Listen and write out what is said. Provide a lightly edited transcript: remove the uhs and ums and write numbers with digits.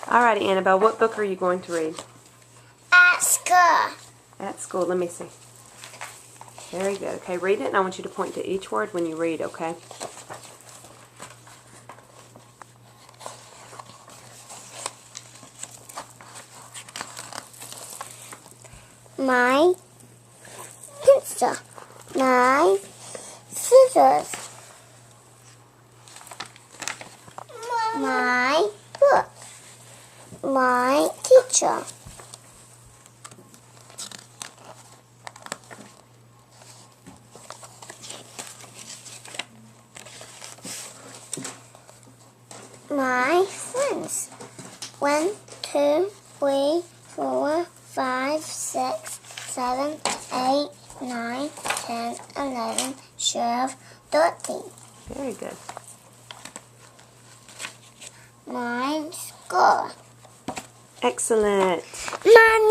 Alrighty, Annabelle, what book are you going to read? At school. At school, let me see. Very good. Okay, read it, and I want you to point to each word when you read, okay? My pencil. My scissors. My book. My teacher. My friends. 1, 2, 3, 4, 5, 6, 7, 8, 9, 10, 11, 12, 13. Very good. My school. Excellent. Mommy.